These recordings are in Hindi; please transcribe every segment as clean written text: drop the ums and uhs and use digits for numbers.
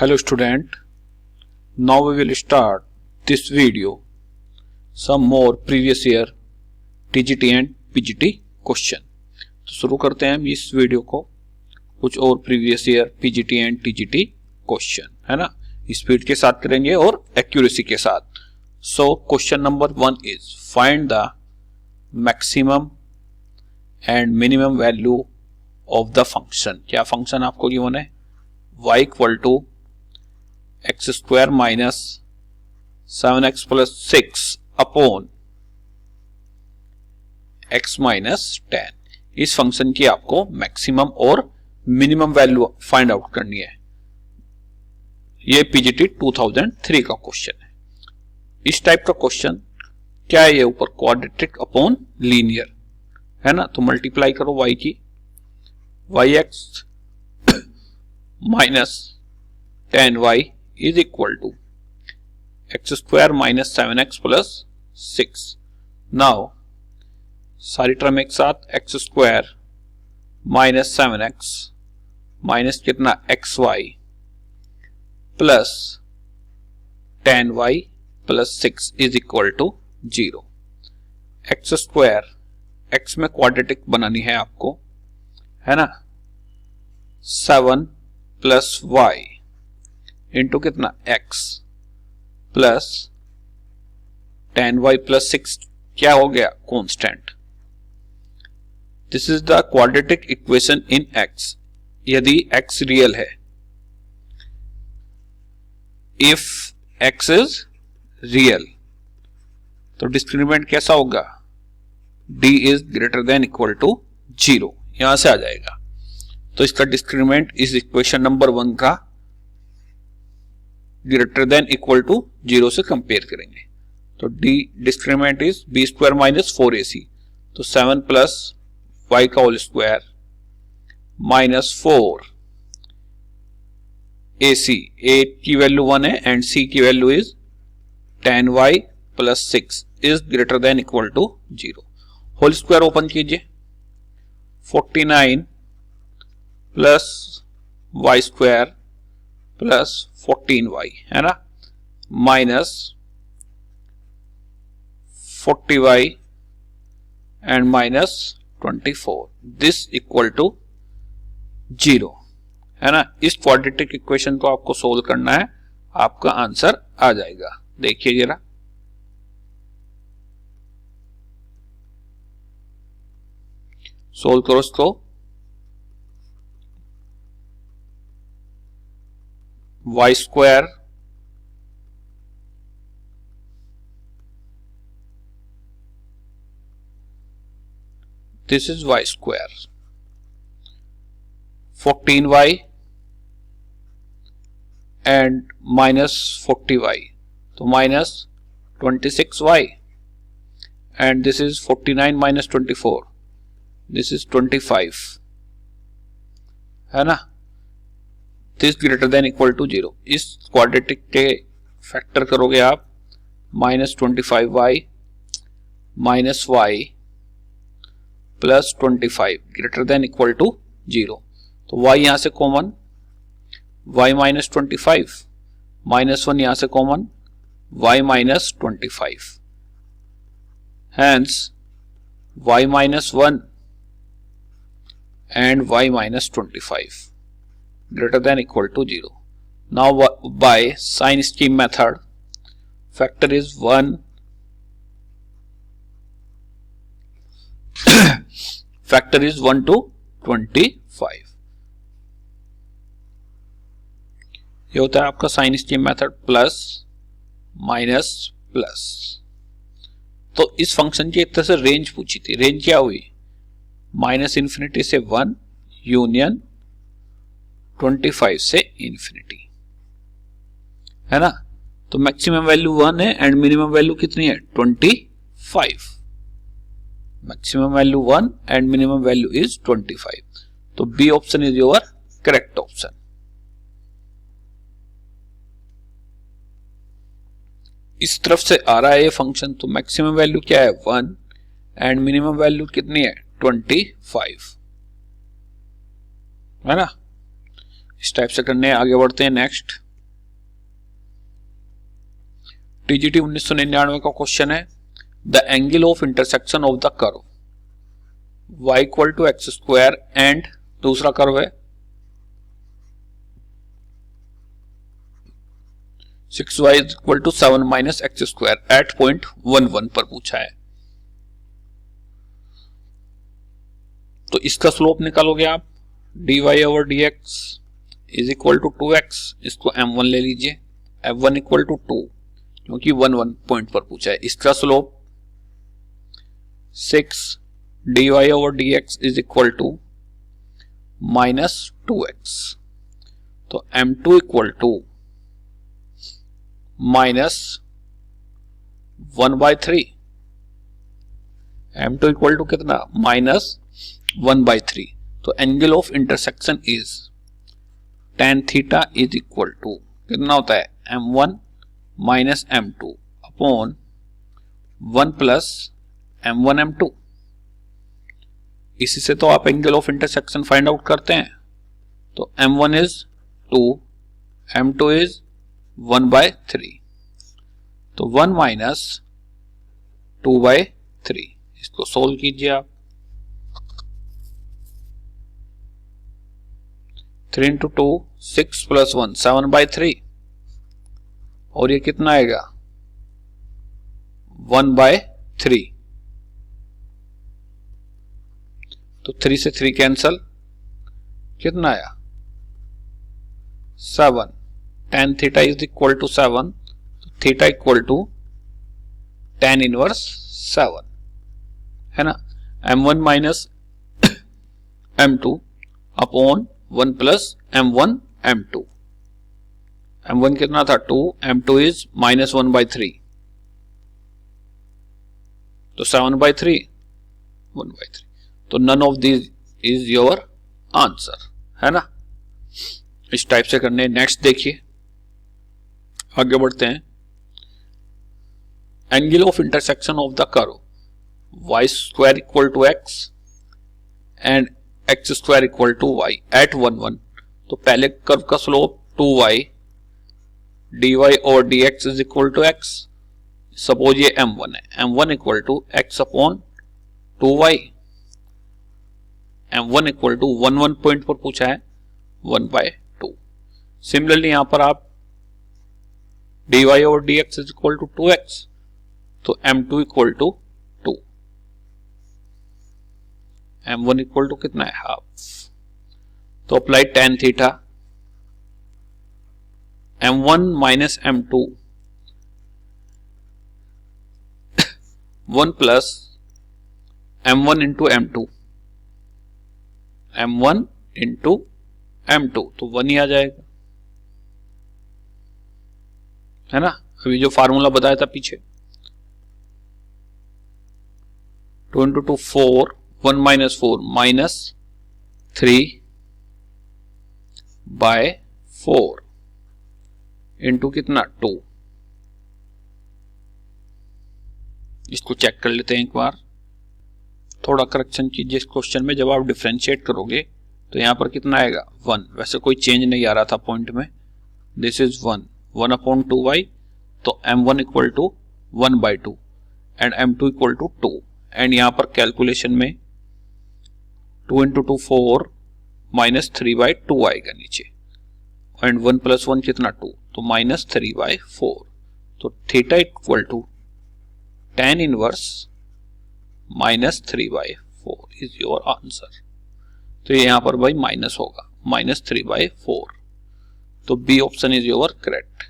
Hello student, now we will start this video some more previous year TGT and PGT question। तो शुरू करते हैं हम इस वीडियो को कुछ और previous year PGT and TGT question, है ना। स्पीड के साथ करेंगे और एक्यूरेसी के साथ। So question number 1 is find the maximum and minimum value of the function. क्या फंक्शन आपको गिवन है? y equal to x square minus 7x plus 6 upon x minus 10। इस फंक्शन की आपको मैक्सिमम और मिनिमम वैल्यू फाइंड आउट करनी है। ये पीजीटी 2003 का क्वेश्चन है। इस टाइप का क्वेश्चन क्या है? ये ऊपर क्वाड्रेटिक अपॉन लीनियर, है ना। तो मल्टीप्लाई करो y की, yx minus 10y is equal to x square minus 7x plus 6। Now सारी टर्म एक साथ, x square minus 7x minus कितना xy plus 10y plus 6 is equal to 0। X square x में क्वाड्रेटिक बनानी है आपको, है ना। 7 प्लस y इंटू कितना x प्लस 10y प्लस 6 क्या हो गया? Constant. This is the quadratic equation in x। यदि x रियल है, इफ x इज रियल, तो डिस्क्रिमिनेंट कैसा होगा? d is greater than equal to 0, यहां से आ जाएगा। तो इसका डिस्क्रिमिनेंट इस इक्वेशन नंबर 1 का ग्रेटर देन इक्वल टू 0 से कंपेयर करेंगे। तो d discriminant is b square minus 4ac। तो 7 प्लस y का whole square minus 4 ac, a की वैल्यू 1 है एंड c की value is 10y plus 6 is greater than equal to 0। Whole square open कीजिए, 49 plus y square plus 14y, है ना, minus 40y and minus 24, this equal to 0, है ना। इस क्वाड्रेटिक इक्वेशन को आपको सोल्व करना है, आपका आंसर आ जाएगा। देखिए जरा, सोल्व करो इसको। y square this is y square, 14y and minus 40y, तो minus 26y and this is 49 minus 24, this is 25, है ना। This greater than equal to 0। इस क्वाड्रेटिक के फैक्टर करोगे आप, minus 25y minus y plus 25 greater than equal to 0। तो y यहां से कॉमन, y माइनस 25 माइनस 1 यहां से common, y minus 25, hence y minus 1 and y minus 25 greater than equal to 0. Now by sign scheme method, factor is 1 factor is 1 to 25। ये होता है आपका sign scheme method, plus minus plus. तो इस फंक्शन की एक तरह से रेंज पूछी थी। रेंज क्या हुई? माइनस इन्फिनिटी से 1 यूनियन 25 से इंफिनिटी, है ना। तो मैक्सिमम वैल्यू 1 है एंड मिनिमम वैल्यू कितनी है? 25। Maximum value 1 and minimum value is 25। तो B option is your correct option. इस तरफ से आ रहा है ये फंक्शन, तो मैक्सिमम वैल्यू क्या है? 1 एंड मिनिमम वैल्यू कितनी है? 25, है ना। इस टाइप से करने आगे बढ़ते हैं। नेक्स्ट टीजीटी 1999 का क्वेश्चन है the angle of intersection of the curve y equal to x square and दूसरा कर्व है 6y equal to 7 minus x square at point 11 पर पूछा है। तो इसका स्लोप निकालोगे आप dy over dx is equal to 2x, इसको m1 ले लीजिए, f1 इक्वल टू 2 क्योंकि 1 पॉइंट पर पूछा है। इसका slope 6 dy over dx is equal to minus 2x, तो m2 equal to minus 1/3, m2 equal to कितना माइनस 1/3। तो angle of intersection is tan theta is equal to कितना होता है m1 minus m2 upon 1 plus m1 m2। इसी से तो आप angle of intersection find out करते हैं। तो m1 इज 2, m2 इज 1/3, तो 1 माइनस 2/3। इसको सोल्व कीजिए आप, 3 इंटू 2 6 प्लस 1 7/3 और ये कितना आएगा 1/3। तो 3 से 3 कैंसल, कितना आया 7। tan theta is equal to 7, theta equal to tan inverse 7 है ना। m1 minus m2 upon 1 plus m1 m2, m1 कितना था 2, m2 इज माइनस 1/3, तो 7/3 1/3। तो none of this is your answer है ना। इस टाइप से करने। नेक्स्ट देखिए, आगे बढ़ते हैं। Angle of intersection of the curve y square equal to x and x square equal to y at 1 1। तो पहले कर्व का स्लोप 2y dy और dx is equal to x। Suppose ये m1 है, m1 equal to x upon 2y, m1 equal to 1 point पर पूछा है 1/2। सिमिलरली यहां पर आप dy और dx is equal to 2x, तो m2 equal to 2, m1 equal to कितना है हाफ। तो apply tan theta, m1 minus m2 1 plus m1 into m2, m1 into m2 तो 1 ही आ जाएगा है ना। अभी जो फार्मूला बताया था पीछे 2 इंटू 2 4, 1 माइनस 4 माइनस 3/4 इंटू कितना 2। इसको चेक कर लेते हैं एक बार, थोड़ा करेक्शन कीजिए इस क्वेश्चन में। जब आप डिफरेंशिएट करोगे तो यहां पर कितना आएगा 1, वैसे कोई चेंज नहीं आ रहा था पॉइंट में। दिस इज 1 अपॉन 2y, तो m1 equal to 1/2 and m2 equal to 2। And यहां पर कैलकुलेशन में 2 इंटू 2 4 माइनस 3/2 आएगा नीचे, एंड 1 प्लस 1 कितना 2, तो माइनस 3/4। तो theta equal to tan inverse minus 3/4 is your answer. तो यहां पर भाई माइनस होगा, माइनस 3/4। तो B option is your correct.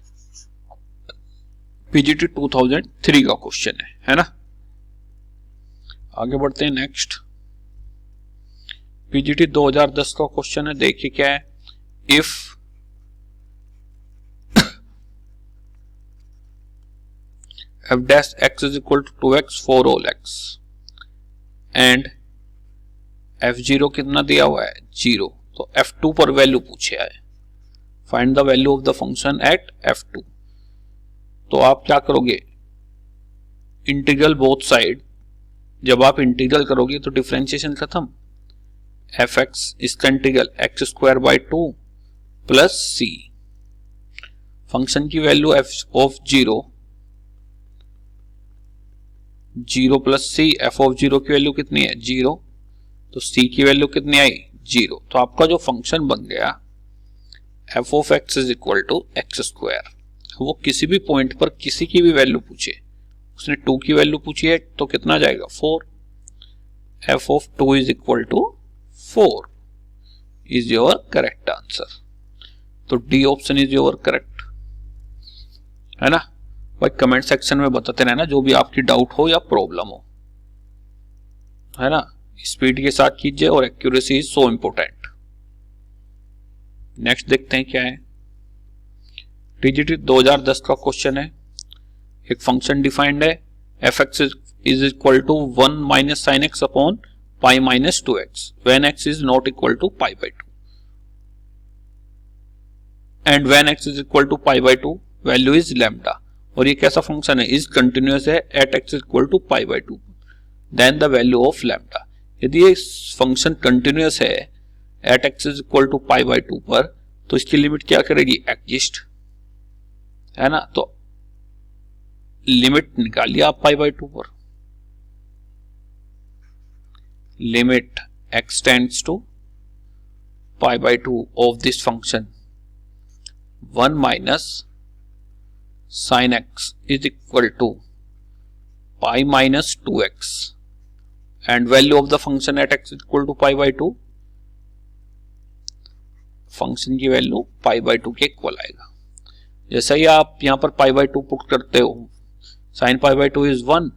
PGT 2003 का क्वेश्चन है ना। आगे बढ़ते हैं नेक्स्ट। पीजीटी 2010 का क्वेश्चन है, देखिए क्या है। If f dash x is equal to 2x for all x and f0 कितना दिया हुआ है 0, तो f2 पर वैल्यू पूछे है। Find the value of the function eight f2। तो आप क्या करोगे, इंटीग्रल बोथ साइड, जब आप इंटीग्रल करोगे तो डिफरेंशिएशन खत्म। fx इसका integral x²/2 plus c, function की value f of 0 0 plus c, f of 0 की वैल्यू कितनी है 0, तो सी की वैल्यू कितनी आई 0। तो आपका जो फंक्शन बन गया f of x is equal to x square. वो किसी भी पॉइंट पर किसी की भी वैल्यू पूछे, उसने 2 की वैल्यू पूछी है तो कितना जाएगा 4, f of 2 is equal to 4 is your correct answer. तो D option is your correct, है ना भाई। कमेंट सेक्शन में बताते रहना जो भी आपकी डाउट हो या प्रॉब्लम हो, है ना। स्पीड के साथ कीजिए और accuracy is so important. Next देखते हैं क्या है। टीजीटी 2010 का क्वेश्चन है। एक फंक्शन डिफाइंड है f x is equal to 1 minus sine x upon pi minus 2x when x is not equal to pi by 2 and when x is equal to pi by 2 value is lambda. और ये कैसा फंक्शन है, इज कंटिन्यूअस है at x equal to pi by 2 then the value of lambda. यदि ये फंक्शन कंटिन्यूअस है at x is equal to pi by 2 पर, तो इसकी लिमिट क्या करेगी एग्जिस्ट, है ना। तो लिमिट निकालिए आप पाई बाई 2 पर। Limit x tends to pi by 2 of this function 1 minus sine x is equal to pi minus 2x and value of the function at x equal to pi by 2, function की वैल्यू पाई बाई 2 के इक्वल आएगा। जैसा ही आप यहां पर पाई बाई 2 पुट करते हो, साइन पाई बाई 2 इज 1,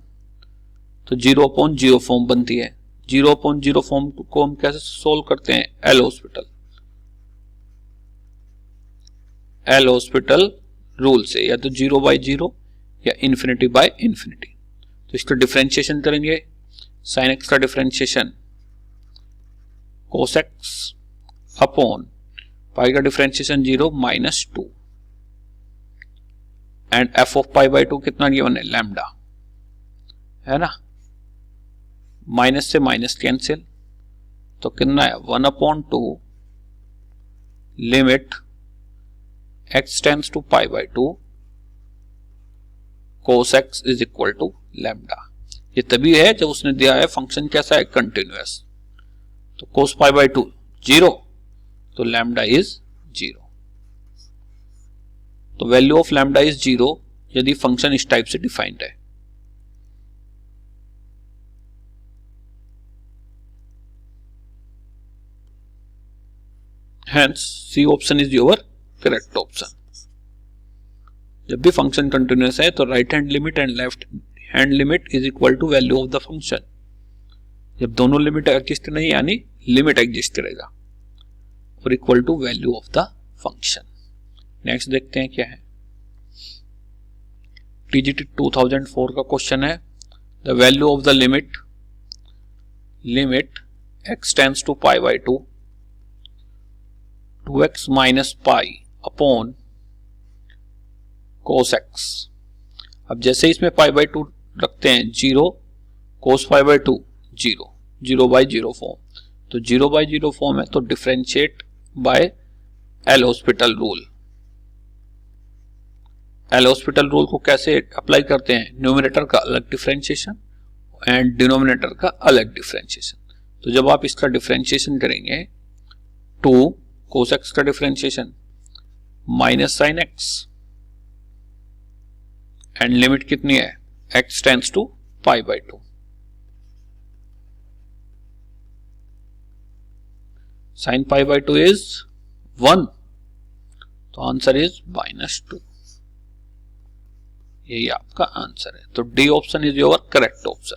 तो 0/0 फॉर्म बनती है। 0/0 फॉर्म को हम कैसे सोल्व करते हैं, एल हॉस्पिटल रूल से, या तो 0/0 या इन्फिनिटी बाय इन्फिनिटी। तो इसका डिफरेंशिएशन करेंगे, साइन एक्स का differentiation cos x upon pi का differentiation 0 minus 2 and f of pi by 2 कितना गिवन है लैम्डा, है ना। माइनस से माइनस कैंसिल, तो कितना है 1/2 limit x tends to pi by 2 cos x is equal to lambda. ये तभी है जब उसने दिया है फंक्शन कैसा है कंटिन्यूअस। तो cos पाई बाई 2 0, तो लैम्डा इज 0। तो वैल्यू ऑफ लैम्डा इज 0 यदि फंक्शन इस टाइप से डिफाइंड है। Hence, C option is your correct option. जब भी फंक्शन कंटिन्यूअस है तो right hand limit and left hand limit is equal to value of the function. जब दोनों लिमिट एग्जिस्ट नहीं यानी लिमिट एग्जिस्ट करेगा और equal to value of the function. Next देखते हैं क्या है। टीजीटी 2004 का क्वेश्चन है the value of the limit x tends to pi by 2 2x minus pi upon cos x। अब जैसे इसमें पाई बाई 2 रखते हैं 0, cos पाई बाई 2 0, 0/0 फॉर्म। तो 0/0 फॉर्म है तो differentiate by L hospital rule. L hospital rule को कैसे अप्लाई करते हैं, न्यूमरेटर का अलग डिफरेंशिएशन एंड डिनोमिनेटर का अलग डिफरेंशिएशन। तो जब आप इसका डिफरेंशिएशन करेंगे 2 cos x का differentiation minus sine x and limit कितनी है x tends to pi by 2। Sine pi by 2 is 1, तो आंसर इज -2। यही आपका आंसर है। तो D option is your correct option.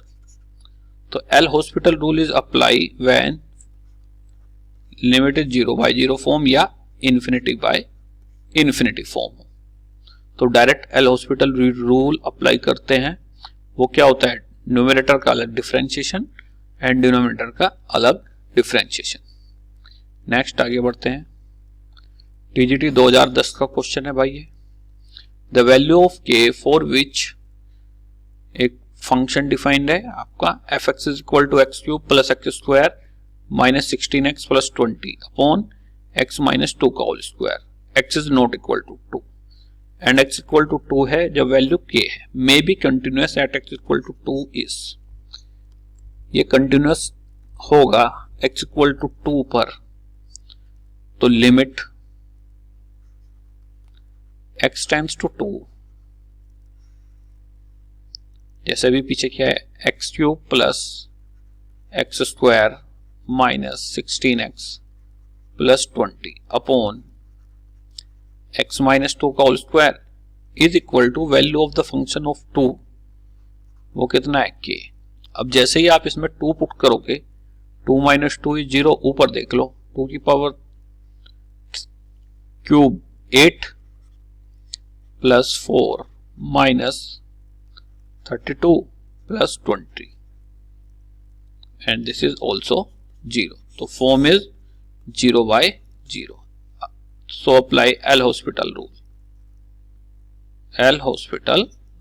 तो L hospital rule is apply when limit is 0/0 form या इन्फिनिटी बाय इन्फिनिटी फॉर्म हो। तो direct L hospital rule apply करते हैं। वो क्या होता है, न्यूमरेटर का अलग डिफरेंशिएशन एंड डिनोमिनेटर का अलग डिफरेंशिएशन। नेक्स्ट आगे बढ़ते हैं। टीजीटी 2010 का क्वेश्चन है भाई ये। The value of k for which एक फंक्शन डिफाइंड है आपका f x is equal to x cube plus x square minus 16x plus 20 upon x minus 2 का whole square, x is not equal to 2 and x equal to 2 है जब वैल्यू k है। May be continuous at x equal to 2 is, ये कंटिन्यूअस होगा x इक्वल टू 2 पर, तो लिमिट x टेंड्स टू 2, जैसे भी पीछे क्या है, x cube plus x square minus 16x plus 20 upon x minus 2 का whole square is equal to value of the function of 2, वो कितना है k। अब जैसे ही आप इसमें 2 पुट करोगे, 2 माइनस 2 इज 0, ऊपर देख लो 2 की power cube 8 plus 4 minus 32 plus 20 and this is also 0, तो form is 0 by 0, so apply L'Hospital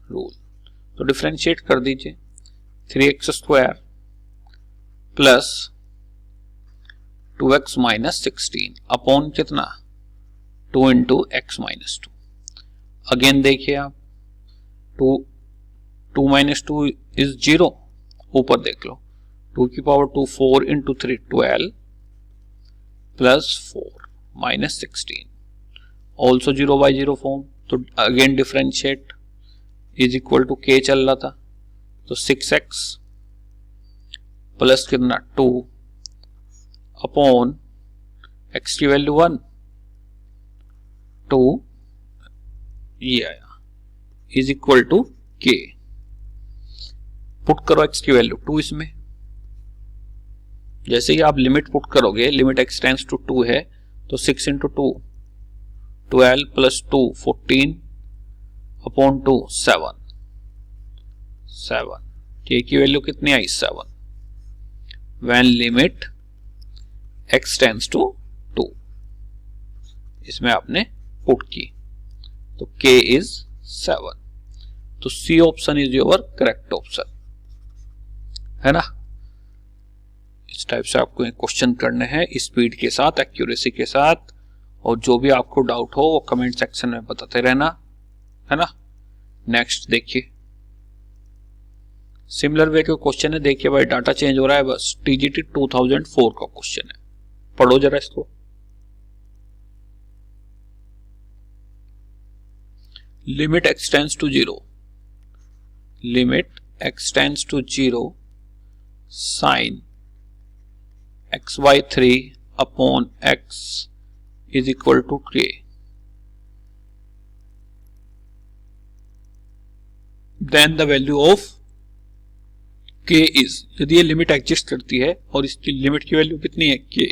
rule, तो डिफरेंशिएट कर दीजिए 3x square plus 2x minus 16 upon कितना 2 इंटू x माइनस 2। अगेन देखिए आप 2 माइनस 2 इज 0, ऊपर देख लो 2 की power 2 4 into 3 12 plus 4 minus 16 also 0 by 0 form, तो again differentiate is equal to k चल रहा था, तो 6x प्लस कितना 2 अपॉन x की वैल्यू 1 2 ये आया is equal to k। Put करो x की वैल्यू 2 इसमें, जैसे ही आप लिमिट पुट करोगे, लिमिट x टेंड्स टू 2 है, तो 6 इंटू 2 12 प्लस 2 14 अपॉन 2 7 k की वैल्यू कितनी आई 7 when limit x tends to 2, इसमें आपने पुट की, तो k इज 7, तो C option is your correct option, है ना। इस टाइप से आपको क्वेश्चन करने हैं स्पीड के साथ, एक्यूरेसी के साथ, और जो भी आपको डाउट हो वो कमेंट सेक्शन में बताते रहना, है ना। नेक्स्ट देखिए, सिमिलर वे के क्वेश्चन है, देखिए भाई डाटा चेंज हो रहा है, बस TGT 2004 का क्वेश्चन है, पढ़ो जरा इसको। Limit x tends to 0, limit x tends to 0 sine x by 3 upon x is equal to k, then the value of k is, यदि ये लिमिट एग्जिस्ट करती है और इसकी लिमिट की वैल्यू कितनी है k,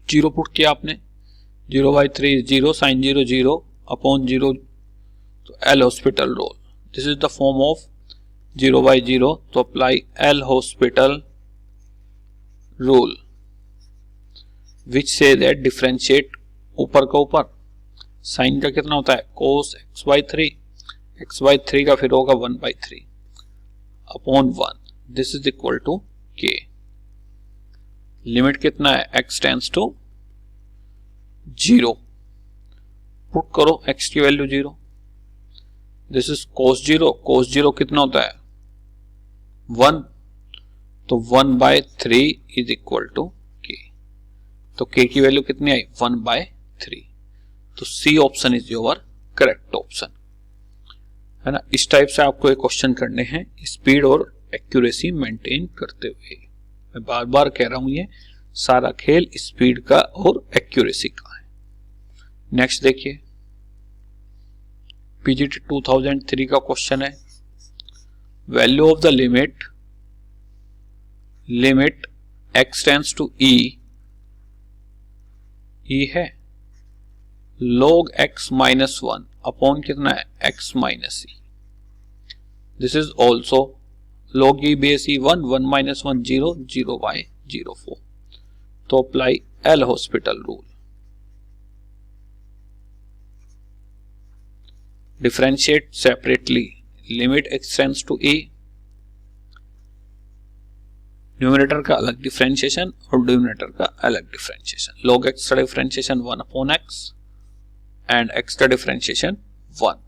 0 पुट किया आपने, 0 by 3 is 0, साइन 0 0 अपॉन 0, तो L'Hospital rule, this is the form of 0 by 0, तो apply L'Hospital rule which say that differentiate ऊपर का ऊपर, साइन का कितना होता है cos x by 3, x by 3 का फिर होगा 1 by 3 upon 1, this is equal to k। Limit कितना है x टेंड्स टू 0, पुट करो x की value 0, this is cos 0, cos 0 कितना होता है 1, तो 1 by 3 is equal to k, तो k की वैल्यू कितनी आई 1 by 3, तो C option is your correct option, है ना। इस टाइप से आपको एक क्वेश्चन करने हैं स्पीड और एक्यूरेसी मेंटेन करते हुए। मैं बार बार कह रहा हूं ये सारा खेल स्पीड का और एक्यूरेसी का है। नेक्स्ट देखिए, PGT 2003 का क्वेश्चन है, value of the limit x tends to e है log x माइनस 1 अपॉन कितना है x minus e, this is also log e base e 1 minus 1 0 0 by 04, तो apply L'Hospital rule, differentiate separately limit x tends to e, numerator का अलग डिफरेंशिएशन और डिनोमिनेटर का अलग डिफरेंशिएशन, log x का differentiation 1 upon x and x का डिफरेंशिएशन 1।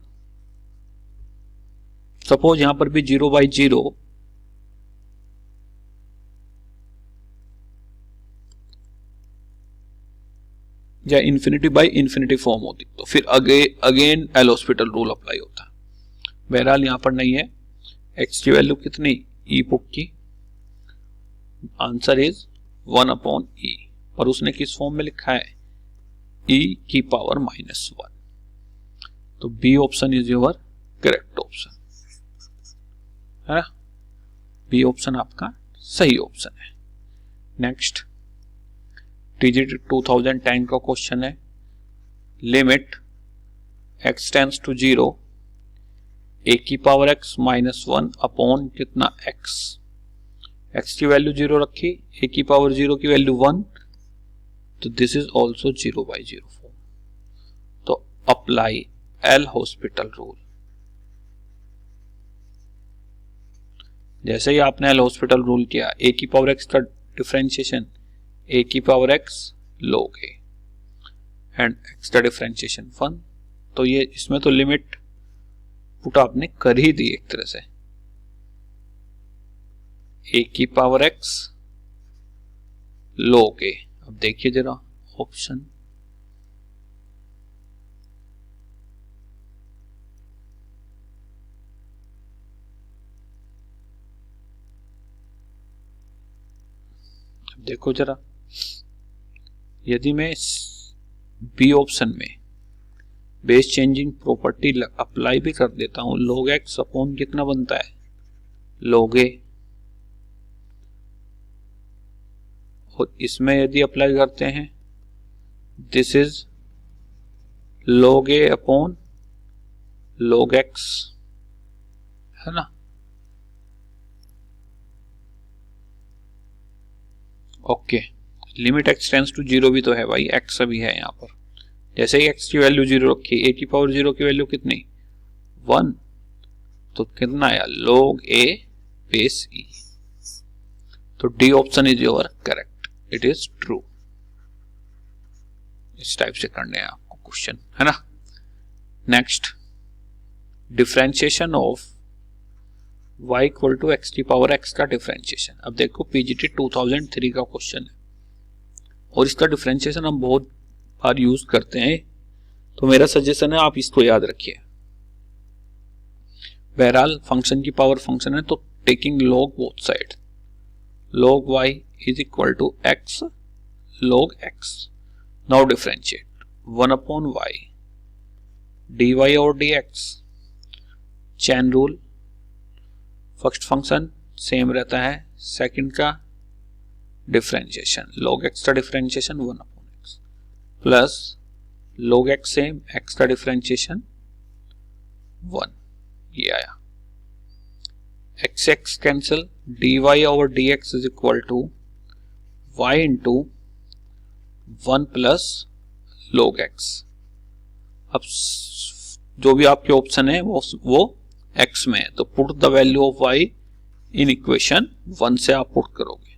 सपोज यहां पर भी 0/0 या ∞/∞ फॉर्म होती तो फिर again L hospital rule apply होता। बहरहाल यहां पर नहीं है। एक्स की वैल्यू कितनी, ई पुट की, आंसर इज 1/e, और उसने किस फॉर्म में लिखा है, e⁻⁻1। तो B option is your correct option है, बी ऑप्शन आपका सही ऑप्शन है। नेक्स्ट टीजीटी 2010 का क्वेश्चन है, limit x tends to 0 a⁻x-1 upon कितना x, x की वैल्यू 0 रखी, a⁻0 की वैल्यू 1, तो दिस इज ऑल्सो 0/0 फॉर्म। तो अप्लाई एल हॉस्पिटल रूल। जैसे ही आपने एल हॉस्पिटल रूल किया, a⁻x का differentiation a⁻x log a and x का डिफरेंशिएशन 1, तो ये इसमें तो लिमिट पुट आपने कर ही दी एक तरह से, a⁻x log a। अब देखिए जरा ऑप्शन, अब देखो जरा, यदि मैं बी ऑप्शन में बेस चेंजिंग प्रॉपर्टी अप्लाई भी कर देता हूं, log x अपॉन कितना बनता है, log a, और इसमें यदि अप्लाई करते हैं, this is log a upon log x, है ना। Okay, limit x tends to 0 भी तो है भाई, x अभी है यहां पर। जैसे ही x की वैल्यू 0 रखी, a⁻0 की वैल्यू कितनी, 1, तो कितना आया, log a बेस e। तो D option is your correct, it is true. इस टाइप से करने हैं आपको क्वेश्चन, है ना। Next, differentiation of y equal to x⁻x का डिफरेंशिएशन। अब देखो पीजीटी 2003 का क्वेश्चन है और इसका डिफरेंशिएशन हम बहुत बार यूज करते हैं, तो मेरा सजेशन है आप इसको याद रखिए। बहरहाल फंक्शन की पावर फंक्शन है, तो taking log both side, log y is equal to x log x। Now differentiate 1/y dy और dx, chain rule, first function same रहता है, सेकंड का डिफरेंशिएशन log x का differentiation 1/x plus log x same, x का डिफरेंशिएशन 1, ये आया। x cancel, dy over dx is equal to y into 1 plus log x। अब जो भी आपके ऑप्शन है वो x में है, तो put the value of y in equation 1 से आप पुट करोगे।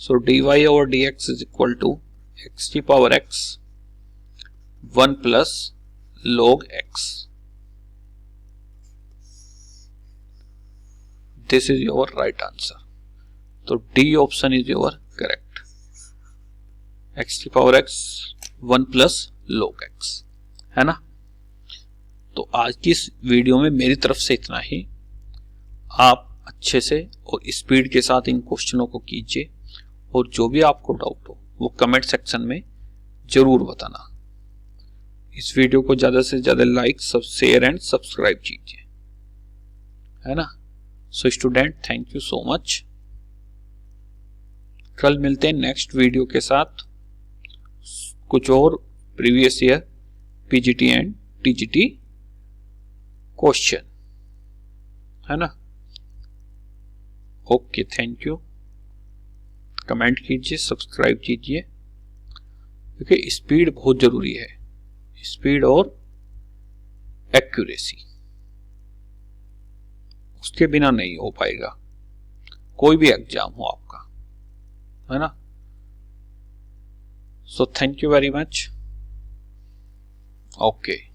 So dy over dx is equal to x⁻x 1 plus log x। This is your right answer. तो D option is your correct, x⁻x 1 plus log x, है ना। तो आज की इस वीडियो में मेरी तरफ से इतना ही। आप अच्छे से और स्पीड के साथ इन क्वेश्चनों को कीजिए, और जो भी आपको डाउट हो वो कमेंट सेक्शन में जरूर बताना। इस वीडियो को ज्यादा से ज्यादा लाइक, शेयर एंड सब्सक्राइब कीजिए, है ना। So student, thank you so much. कल मिलते हैं नेक्स्ट वीडियो के साथ, कुछ और previous year PGT and TGT question, है ना। Okay, thank you. कमेंट कीजिए, सब्सक्राइब कीजिए, क्योंकि स्पीड बहुत जरूरी है, स्पीड और एक्यूरेसी, उसके बिना नहीं हो पाएगा कोई भी एग्जाम हो आपका, है ना। So thank you very much. Okay.